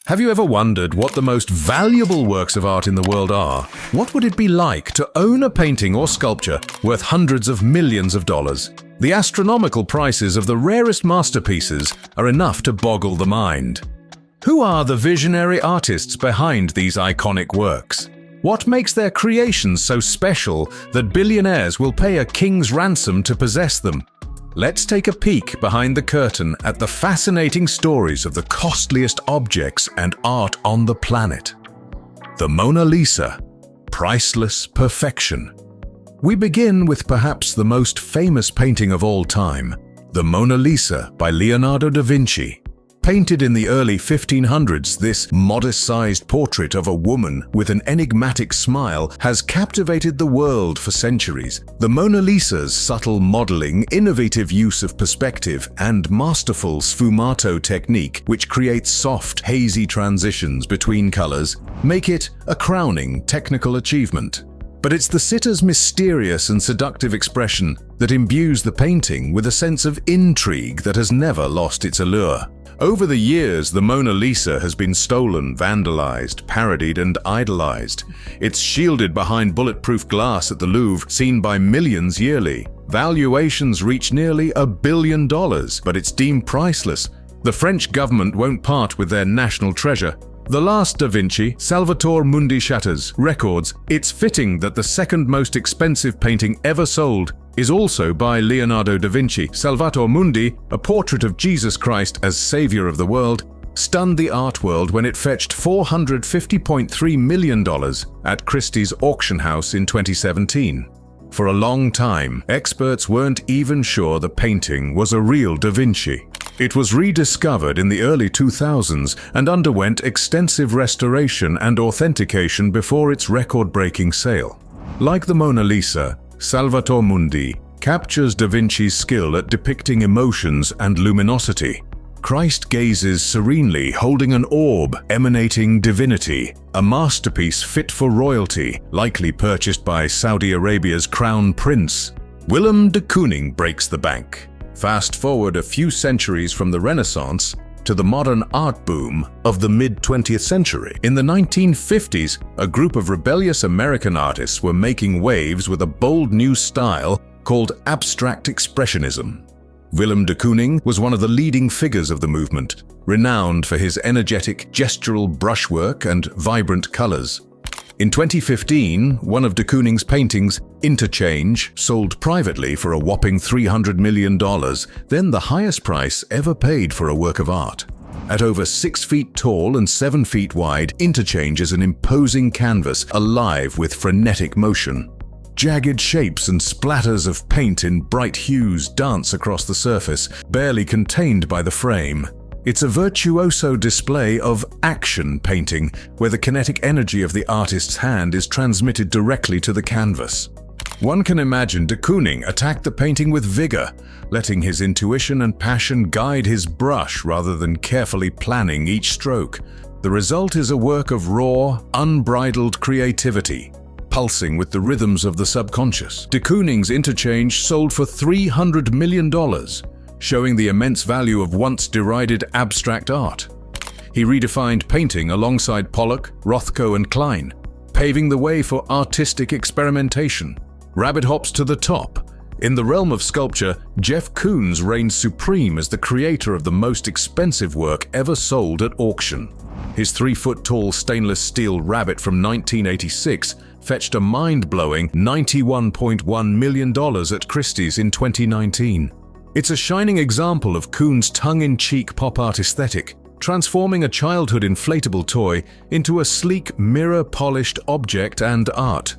Have you ever wondered what the most valuable works of art in the world are? What would it be like to own a painting or sculpture worth hundreds of millions of dollars? The astronomical prices of the rarest masterpieces are enough to boggle the mind. Who are the visionary artists behind these iconic works? What makes their creations so special that billionaires will pay a king's ransom to possess them? Let's take a peek behind the curtain at the fascinating stories of the costliest objects and art on the planet. The Mona Lisa, priceless perfection. We begin with perhaps the most famous painting of all time, the Mona Lisa by Leonardo da Vinci. Painted in the early 1500s, this modest-sized portrait of a woman with an enigmatic smile has captivated the world for centuries. The Mona Lisa's subtle modeling, innovative use of perspective, and masterful sfumato technique, which creates soft, hazy transitions between colors, make it a crowning technical achievement. But it's the sitter's mysterious and seductive expression that imbues the painting with a sense of intrigue that has never lost its allure. Over the years, the Mona Lisa has been stolen, vandalized, parodied, and idolized. It's shielded behind bulletproof glass at the Louvre, seen by millions yearly. Valuations reach nearly $1 billion, but it's deemed priceless. The French government won't part with their national treasure. The last Da Vinci, Salvator Mundi shatters records. It's fitting that the second most expensive painting ever sold is also by Leonardo da Vinci. Salvator Mundi, a portrait of Jesus Christ as savior of the world, stunned the art world when it fetched $450.3 million at Christie's auction house in 2017. For a long time, experts weren't even sure the painting was a real Da Vinci. It was rediscovered in the early 2000s and underwent extensive restoration and authentication before its record-breaking sale. Like the Mona Lisa, Salvator Mundi captures Da Vinci's skill at depicting emotions and luminosity. Christ gazes serenely, holding an orb emanating divinity, a masterpiece fit for royalty, likely purchased by Saudi Arabia's crown prince. Willem de Kooning breaks the bank. Fast forward a few centuries from the Renaissance to the modern art boom of the mid-20th century. In the 1950s, a group of rebellious American artists were making waves with a bold new style called abstract expressionism. Willem de Kooning was one of the leading figures of the movement, renowned for his energetic gestural brushwork and vibrant colors. In 2015, one of de Kooning's paintings, Interchange, sold privately for a whopping $300 million, then the highest price ever paid for a work of art. At over 6 feet tall and 7 feet wide, Interchange is an imposing canvas alive with frenetic motion. Jagged shapes and splatters of paint in bright hues dance across the surface, barely contained by the frame. It's a virtuoso display of action painting, where the kinetic energy of the artist's hand is transmitted directly to the canvas. One can imagine de Kooning attack the painting with vigor, letting his intuition and passion guide his brush rather than carefully planning each stroke. The result is a work of raw, unbridled creativity, pulsing with the rhythms of the subconscious. De Kooning's Interchange sold for $300 million. Showing the immense value of once derided abstract art. He redefined painting alongside Pollock, Rothko, and Klein, paving the way for artistic experimentation. Rabbit hops to the top. In the realm of sculpture, Jeff Koons reigns supreme as the creator of the most expensive work ever sold at auction. His 3-foot-tall stainless steel rabbit from 1986 fetched a mind-blowing $91.1 million at Christie's in 2019. It's a shining example of Koons' tongue-in-cheek pop art aesthetic, transforming a childhood inflatable toy into a sleek, mirror-polished object and art.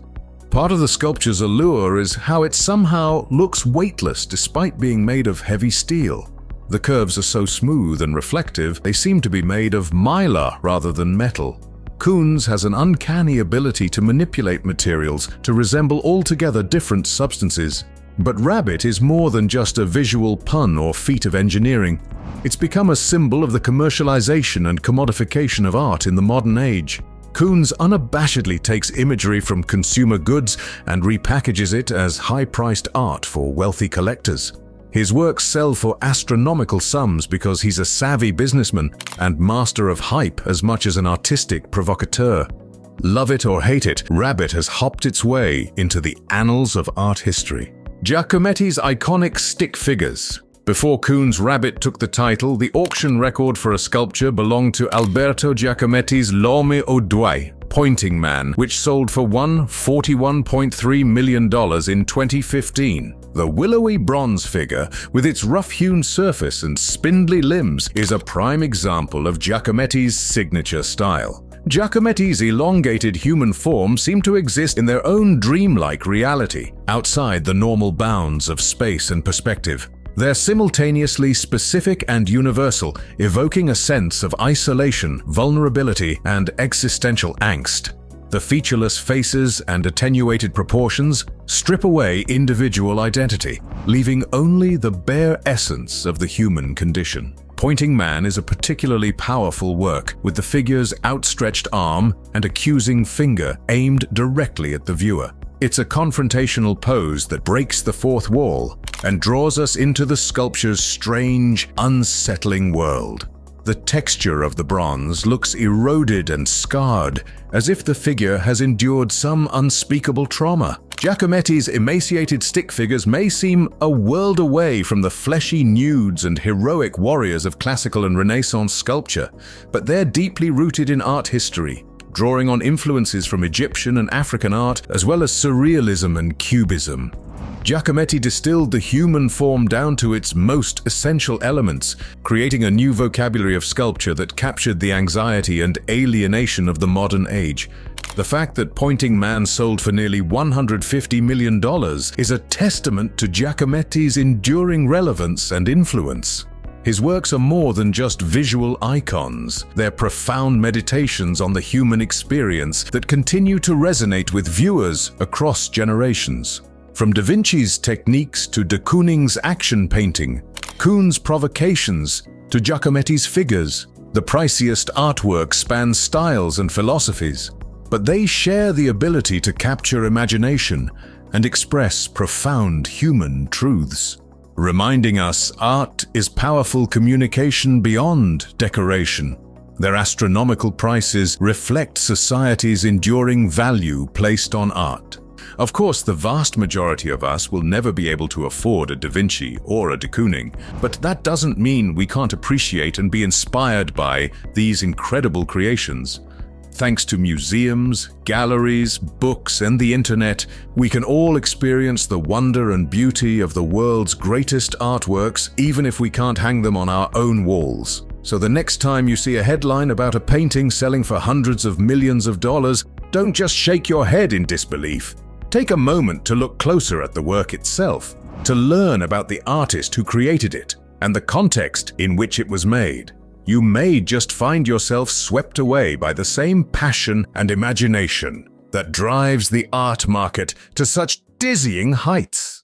Part of the sculpture's allure is how it somehow looks weightless despite being made of heavy steel. The curves are so smooth and reflective, they seem to be made of mylar rather than metal. Koons has an uncanny ability to manipulate materials to resemble altogether different substances. But Rabbit is more than just a visual pun or feat of engineering. It's become a symbol of the commercialization and commodification of art in the modern age. Koons unabashedly takes imagery from consumer goods and repackages it as high-priced art for wealthy collectors. His works sell for astronomical sums because he's a savvy businessman and master of hype as much as an artistic provocateur. Love it or hate it, Rabbit has hopped its way into the annals of art history. Giacometti's iconic stick figures. Before Koons Rabbit took the title, the auction record for a sculpture belonged to Alberto Giacometti's L'Homme au Doigt, Pointing Man, which sold for $41.3 million in 2015. The willowy bronze figure, with its rough-hewn surface and spindly limbs, is a prime example of Giacometti's signature style. Giacometti's elongated human form seem to exist in their own dreamlike reality, outside the normal bounds of space and perspective. They're simultaneously specific and universal, evoking a sense of isolation, vulnerability, and existential angst. The featureless faces and attenuated proportions strip away individual identity, leaving only the bare essence of the human condition. Pointing Man is a particularly powerful work, with the figure's outstretched arm and accusing finger aimed directly at the viewer. It's a confrontational pose that breaks the fourth wall and draws us into the sculpture's strange, unsettling world. The texture of the bronze looks eroded and scarred, as if the figure has endured some unspeakable trauma. Giacometti's emaciated stick figures may seem a world away from the fleshy nudes and heroic warriors of classical and Renaissance sculpture, but they're deeply rooted in art history, drawing on influences from Egyptian and African art, as well as surrealism and cubism. Giacometti distilled the human form down to its most essential elements, creating a new vocabulary of sculpture that captured the anxiety and alienation of the modern age. The fact that Pointing Man sold for nearly $150 million is a testament to Giacometti's enduring relevance and influence. His works are more than just visual icons. They're profound meditations on the human experience that continue to resonate with viewers across generations. From Da Vinci's techniques to de Kooning's action painting, Koons' provocations to Giacometti's figures, the priciest artwork spans styles and philosophies, but they share the ability to capture imagination and express profound human truths, reminding us art is powerful communication beyond decoration. Their astronomical prices reflect society's enduring value placed on art. Of course, the vast majority of us will never be able to afford a Da Vinci or a de Kooning, but that doesn't mean we can't appreciate and be inspired by these incredible creations. Thanks to museums, galleries, books, and the internet, we can all experience the wonder and beauty of the world's greatest artworks, even if we can't hang them on our own walls. So the next time you see a headline about a painting selling for hundreds of millions of dollars, don't just shake your head in disbelief. Take a moment to look closer at the work itself, to learn about the artist who created it and the context in which it was made. You may just find yourself swept away by the same passion and imagination that drives the art market to such dizzying heights.